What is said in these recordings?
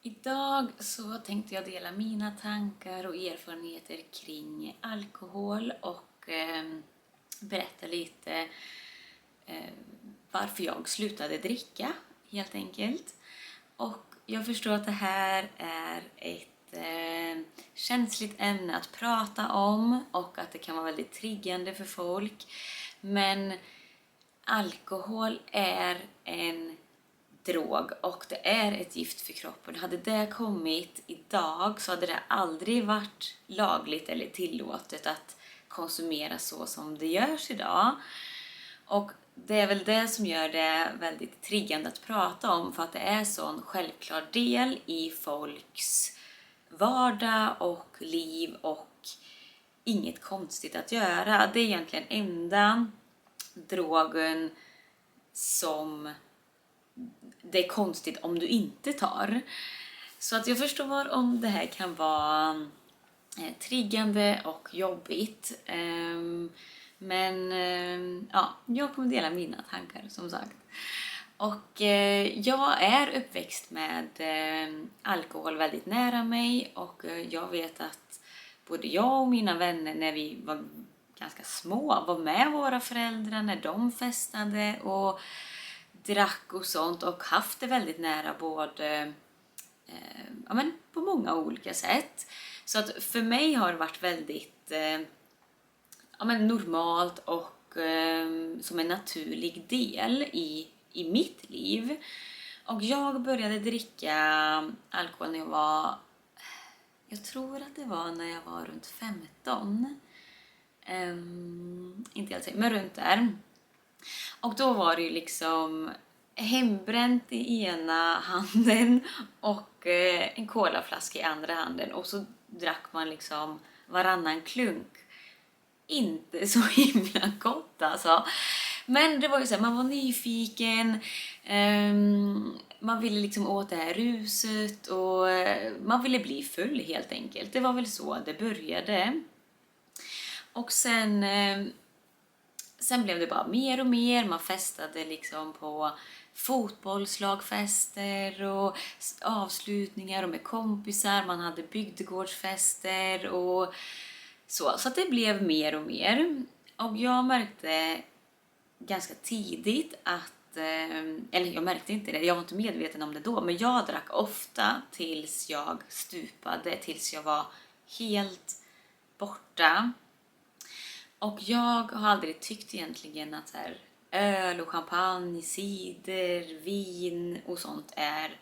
Idag så tänkte jag dela mina tankar och erfarenheter kring alkohol och berätta lite varför jag slutade dricka helt enkelt. Och jag förstår att det här är ett känsligt ämne att prata om och att det kan vara väldigt triggande för folk. Men alkohol är en drog och det är ett gift för kroppen. Hade det kommit idag så hade det aldrig varit lagligt eller tillåtet att konsumera så som det görs idag. Och det är väl det som gör det väldigt triggande att prata om, för att det är en sån självklar del i folks vardag och liv och inget konstigt att göra. Det är egentligen enda drogen som det är konstigt om du inte tar. Så att jag förstår om det här kan vara triggande och jobbigt. Men ja, jag kommer dela mina tankar som sagt. Och jag är uppväxt med alkohol väldigt nära mig och jag vet att både jag och mina vänner när vi var ganska små var med våra föräldrar när de festade och drack och sånt och haft det väldigt nära både ja, men på många olika sätt. Så att för mig har det varit väldigt ja, men normalt och som en naturlig del i mitt liv. Och jag började dricka alkohol när jag tror att det var när jag var runt 15. Inte helt säker, men runt där. Och då var det ju liksom hembränt i ena handen och en colaflaska i andra handen. Och så drack man liksom varannan klunk. Inte så himla gott alltså. Men det var ju så här, man var nyfiken. Man ville liksom åt det här ruset och man ville bli full helt enkelt. Det var väl så det började. Och sen blev det bara mer och mer. Man festade liksom på fotbollslagfester och avslutningar och med kompisar. Man hade bygdegårdsfester och så. Så att det blev mer och mer. Och jag märkte ganska tidigt att, eller jag märkte inte det, jag var inte medveten om det då, men jag drack ofta tills jag stupade, tills jag var helt borta. Och jag har aldrig tyckt egentligen att så här, öl och champagne, cider, vin och sånt är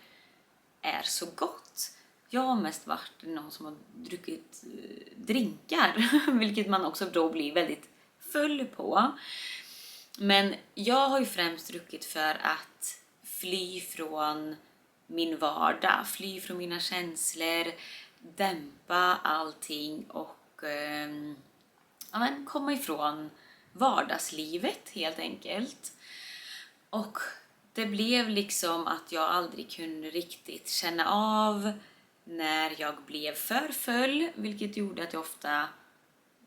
så gott. Jag har mest varit någon som har druckit drinkar, vilket man också då blir väldigt full på. Men jag har ju främst druckit för att fly från min vardag, fly från mina känslor, dämpa allting och ja, men komma ifrån vardagslivet helt enkelt. Och det blev liksom att jag aldrig kunde riktigt känna av när jag blev för full, vilket gjorde att jag ofta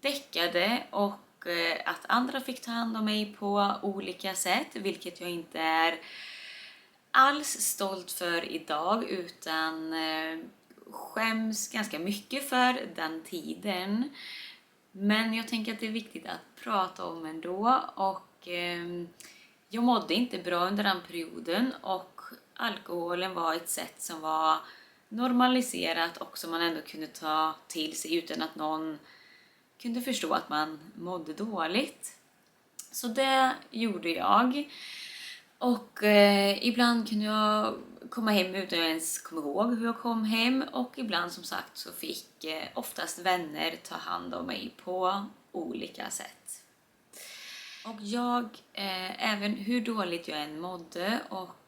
däckade och att andra fick ta hand om mig på olika sätt, vilket jag inte är alls stolt för idag utan skäms ganska mycket för den tiden. Men jag tänker att det är viktigt att prata om ändå och jag mådde inte bra under den perioden och alkoholen var ett sätt som var normaliserat och som man ändå kunde ta till sig utan att någon kunde förstå att man mådde dåligt. Så det gjorde jag. Och ibland kunde jag komma hem utan att jag ens kom ihåg hur jag kom hem. Och ibland som sagt så fick oftast vänner ta hand om mig på olika sätt. Och jag, även hur dåligt jag än mådde och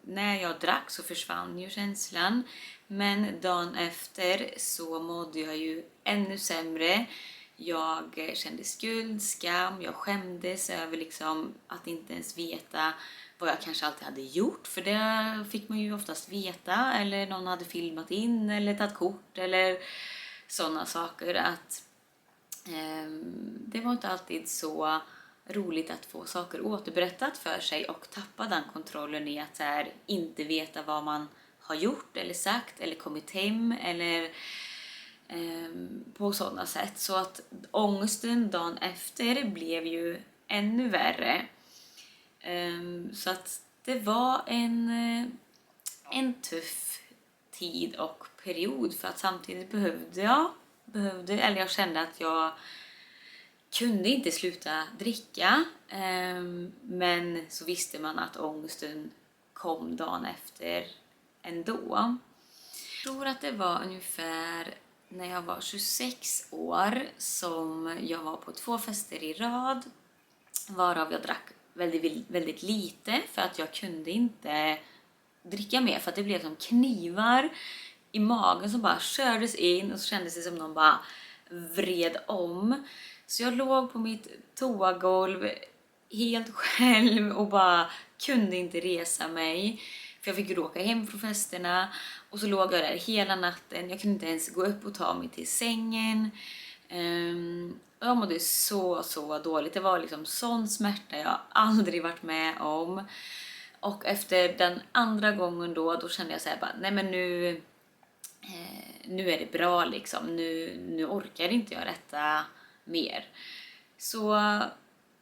när jag drack så försvann ju känslan. Men dagen efter så mådde jag ju ännu sämre. Jag kände skuld, skam, jag skämdes över liksom att inte ens veta vad jag kanske alltid hade gjort. För det fick man ju oftast veta, eller någon hade filmat in eller tagit kort eller sådana saker. Att det var inte alltid så roligt att få saker återberättat för sig och tappa den kontrollen i att så här, inte veta vad man har gjort eller sagt eller kommit hem eller på sådana sätt. Så att ångesten dagen efter blev ju ännu värre. Så att det var en tuff tid och period, för att samtidigt eller jag kände att jag kunde inte sluta dricka, men så visste man att ångesten kom dagen efter ändå. Jag tror att det var ungefär när jag var 26 år som jag var på 2 fester i rad, varav jag drack väldigt, väldigt lite för att jag kunde inte dricka mer, för att det blev som knivar i magen som bara kördes in och så kändes det som någon bara vred om. Så jag låg på mitt toagolv helt själv och bara kunde inte resa mig. För jag fick ju åka hem från festerna och så låg jag där hela natten. Jag kunde inte ens gå upp och ta mig till sängen. Jag mådde så dåligt. Det var liksom sån smärta jag aldrig varit med om. Och efter den andra gången då kände jag så här bara, nej men nu är det bra liksom. Nu orkar inte jag detta mer. Så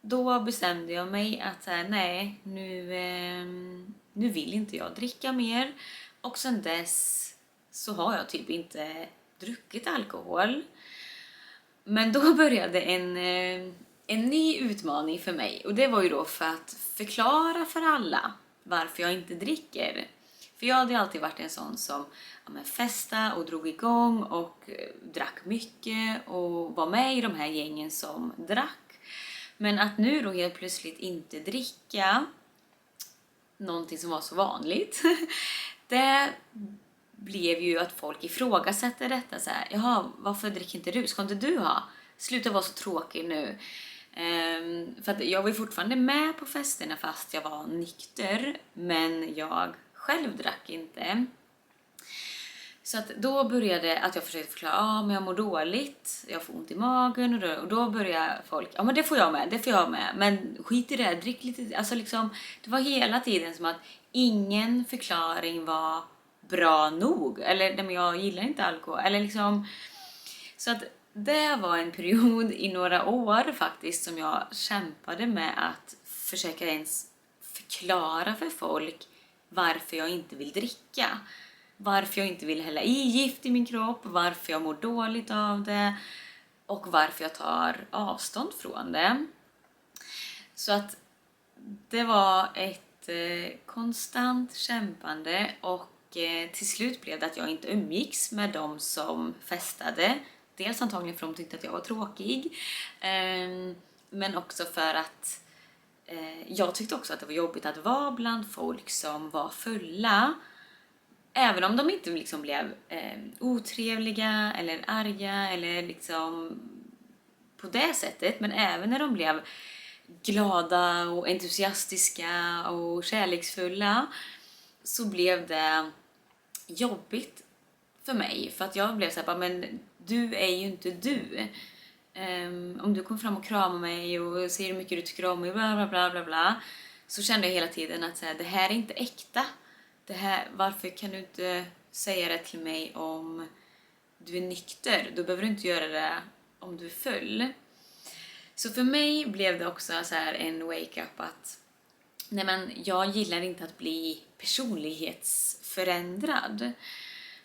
då bestämde jag mig att nej, nu vill inte jag dricka mer. Och sen dess så har jag typ inte druckit alkohol. Men då började en ny utmaning för mig. Och det var ju då för att förklara för alla varför jag inte dricker. För jag hade alltid varit en sån som festa och drog igång och drack mycket och var med i de här gängen som drack. Men att nu då helt plötsligt inte dricka någonting som var så vanligt, det blev ju att folk ifrågasätter detta så här. Jaha, varför dricker inte du? Ska inte du ha? Sluta vara så tråkig nu. För att jag var ju fortfarande med på festerna fast jag var nykter, men jag själv drack inte. Så att då började att jag försökte förklara, men jag mår dåligt, jag får ont i magen och då började folk, ja men det får jag med, men skit i det, drick lite, alltså liksom, det var hela tiden som att ingen förklaring var bra nog, eller men jag gillar inte alkohol, eller liksom, så att det var en period i några år faktiskt som jag kämpade med att försöka ens förklara för folk varför jag inte vill dricka. Varför jag inte vill hälla i gift i min kropp, varför jag mår dåligt av det och varför jag tar avstånd från det. Så att det var ett konstant kämpande och till slut blev det att jag inte umgicks med dem som festade. Dels antagligen för att de tyckte att jag var tråkig, men också för att jag tyckte också att det var jobbigt att vara bland folk som var fulla. Även om de inte liksom blev otrevliga eller arga eller liksom på det sättet. Men även när de blev glada och entusiastiska och kärleksfulla så blev det jobbigt för mig. För att jag blev så här, men du är ju inte du. Om du kommer fram och kramar mig och säger hur mycket du tycker om mig, bla bla bla bla bla, så kände jag hela tiden att så här, det här är inte äkta. Varför kan du inte säga det till mig om du är nykter? Då behöver du inte göra det om du är full. Så för mig blev det också så här en wake-up att nej men jag gillar inte att bli personlighetsförändrad.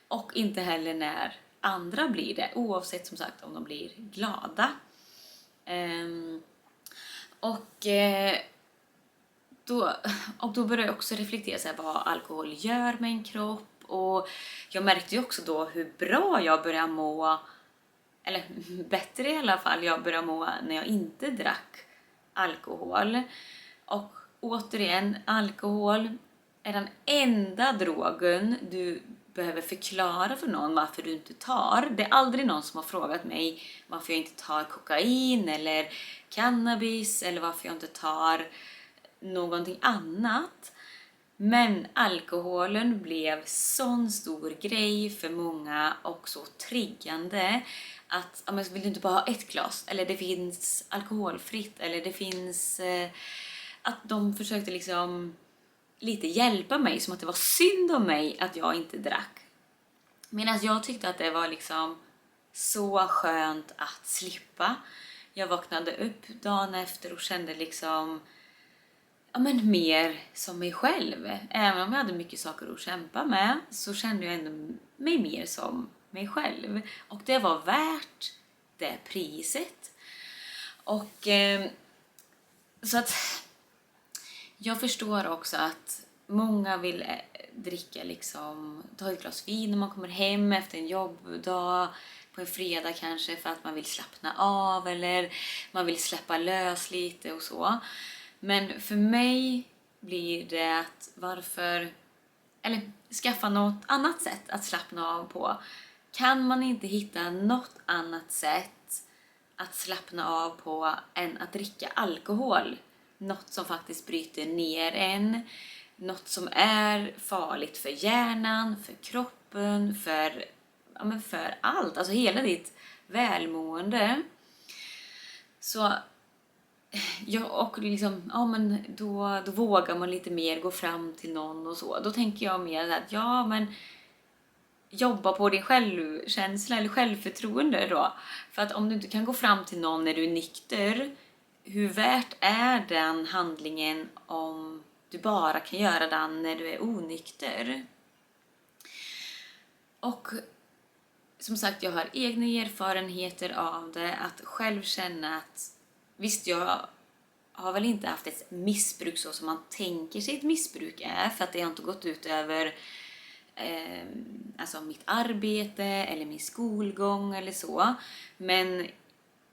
Och inte heller när andra blir det, oavsett som sagt om de blir glada. Då började jag också reflektera så här, vad alkohol gör med en kropp. Och jag märkte ju också då hur bra jag började må, eller bättre i alla fall, jag började må när jag inte drack alkohol. Och återigen, alkohol är den enda drogen du behöver förklara för någon varför du inte tar. Det är aldrig någon som har frågat mig varför jag inte tar kokain eller cannabis eller varför jag inte tar någonting annat. Men alkoholen blev sån stor grej för många och så triggande att vill du inte bara ha ett glas, eller det finns alkoholfritt, eller det finns att de försökte liksom lite hjälpa mig, som att det var synd om mig att jag inte drack. Medan jag tyckte att det var liksom så skönt att slippa. Jag vaknade upp dagen efter och kände liksom mer som mig själv. Även om jag hade mycket saker att kämpa med så kände jag ändå mig mer som mig själv. Och det var värt det priset. Och så att jag förstår också att många vill dricka liksom, ta ett glas vin när man kommer hem efter en jobbdag på en fredag kanske, för att man vill slappna av eller man vill släppa lös lite och så. Men för mig blir det att skaffa något annat sätt att slappna av på. Kan man inte hitta något annat sätt att slappna av på än att dricka alkohol? Något som faktiskt bryter ner en. Något som är farligt för hjärnan, för kroppen, för allt. Alltså hela ditt välmående. Så och liksom, då vågar man lite mer gå fram till någon och så. Då tänker jag mer att jobba på din självkänsla eller självförtroende då. För att om du inte kan gå fram till någon när du är nykter, hur värt är den handlingen om du bara kan göra den när du är onykter? Och som sagt, jag har egna erfarenheter av det, att själv känna att visst, jag har väl inte haft ett missbruk så som man tänker sig ett missbruk är, för att det har inte gått ut över mitt arbete eller min skolgång eller så. Men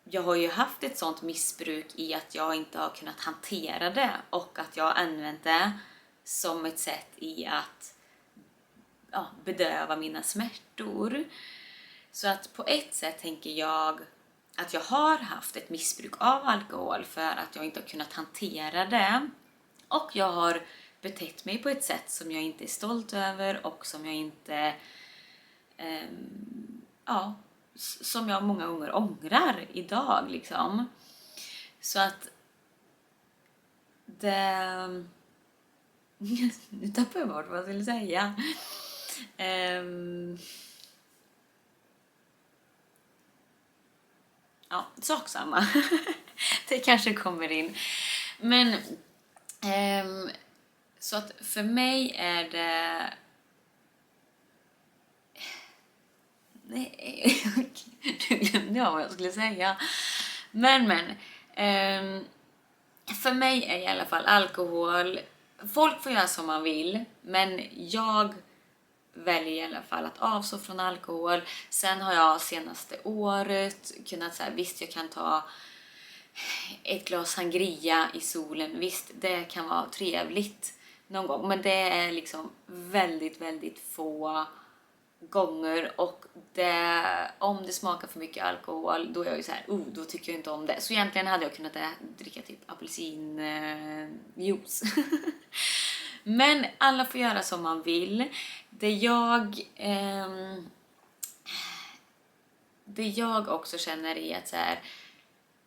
jag har ju haft ett sånt missbruk i att jag inte har kunnat hantera det och att jag har använt det som ett sätt i att bedöva mina smärtor. Så att på ett sätt tänker jag att jag har haft ett missbruk av alkohol för att jag inte har kunnat hantera det. Och jag har betett mig på ett sätt som jag inte är stolt över och som jag inte... som jag många gånger ångrar idag liksom. Så att det... Nu tappar jag bort vad jag skulle säga. Sak samma. Det kanske kommer in. Men så att för mig är det... Nej, nu glömde jag vad jag skulle säga. Men för mig är i alla fall alkohol... Folk får göra som man vill, men jag väljer i alla fall att avstå från alkohol. Sen har jag senaste året kunnat säga, visst jag kan ta ett glas sangria i solen. Visst, det kan vara trevligt någon gång, men det är liksom väldigt, väldigt få gånger, och om det smakar för mycket alkohol, då är jag ju så här, då tycker jag inte om det. Så egentligen hade jag kunnat dricka typ apelsinjuice. Men alla får göra som man vill. Det jag också känner är att så här,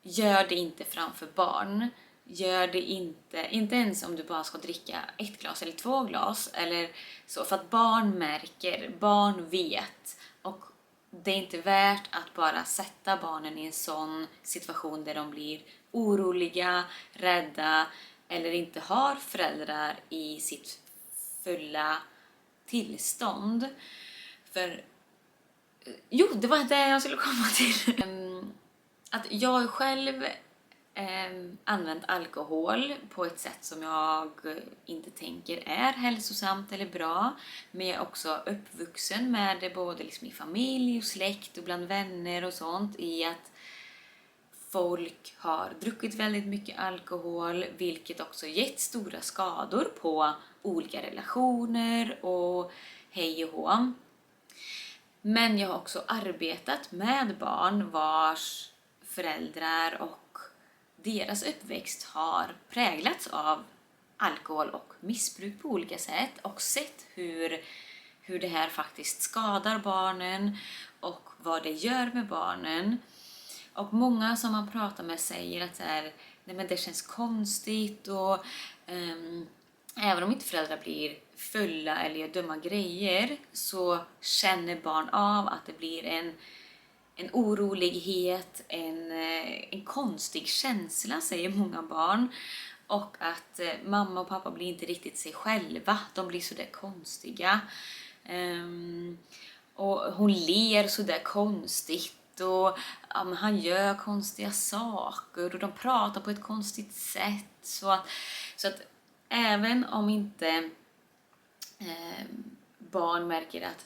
gör det inte framför barn. Gör det inte ens om du bara ska dricka 1 glas eller 2 glas eller så, för att barn vet, och det är inte värt att bara sätta barnen i en sån situation där de blir oroliga, rädda eller inte har föräldrar i sitt fulla tillstånd. För det var det jag skulle komma till. Att jag själv använt alkohol på ett sätt som jag inte tänker är hälsosamt eller bra. Men jag är också uppvuxen med det både liksom i familj och släkt och bland vänner och sånt, i att folk har druckit väldigt mycket alkohol, vilket också gett stora skador på olika relationer och hej och hå. Men jag har också arbetat med barn vars föräldrar och deras uppväxt har präglats av alkohol och missbruk på olika sätt, och sett hur det här faktiskt skadar barnen och vad det gör med barnen. Och många som man pratar med säger att det känns konstigt och även om inte föräldrar blir fulla eller gör dumma grejer, så känner barn av att det blir en orolighet, en konstig känsla, säger många barn. Och att mamma och pappa blir inte riktigt sig själva, de blir sådär konstiga. Och hon ler sådär konstigt och ja, men han gör konstiga saker och de pratar på ett konstigt sätt. Så att även om inte barn märker att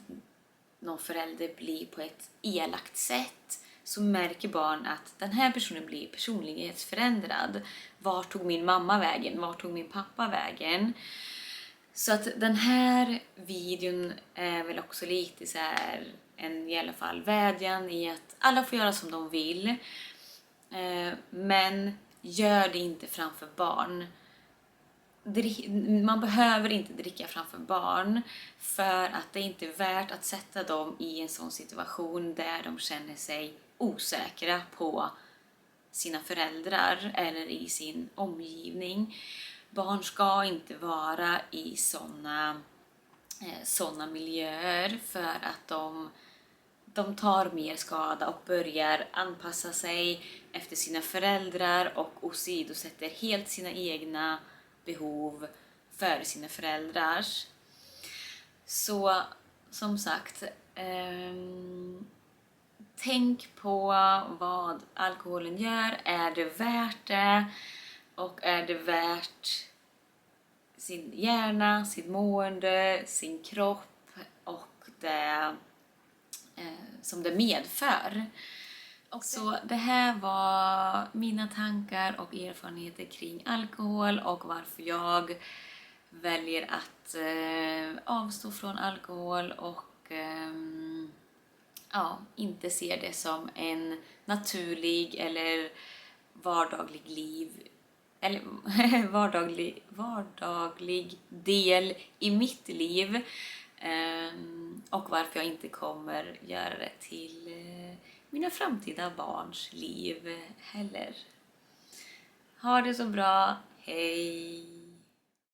någon förälder blir på ett elakt sätt, så märker barn att den här personen blir personlighetsförändrad. Var tog min mamma vägen? Var tog min pappa vägen? Så att den här videon är väl också lite så här en i alla fall vädjan i att alla får göra som de vill. Men gör det inte framför barn. Man behöver inte dricka framför barn, för att det inte är värt att sätta dem i en sån situation där de känner sig osäkra på sina föräldrar eller i sin omgivning. Barn ska inte vara i såna miljöer, för att de tar mer skada och börjar anpassa sig efter sina föräldrar och åsidosätter helt sina egna behov för sina föräldrars. Så som sagt, tänk på vad alkoholen gör. Är det värt det? Och är det värt sin hjärna, sitt mående, sin kropp och det som det medför? Och så det här var mina tankar och erfarenheter kring alkohol och varför jag väljer att avstå från alkohol och inte ser det som en naturlig eller vardaglig liv eller vardaglig del i mitt liv, och varför jag inte kommer göra det till mina framtida barns liv heller. Ha det så bra, hej!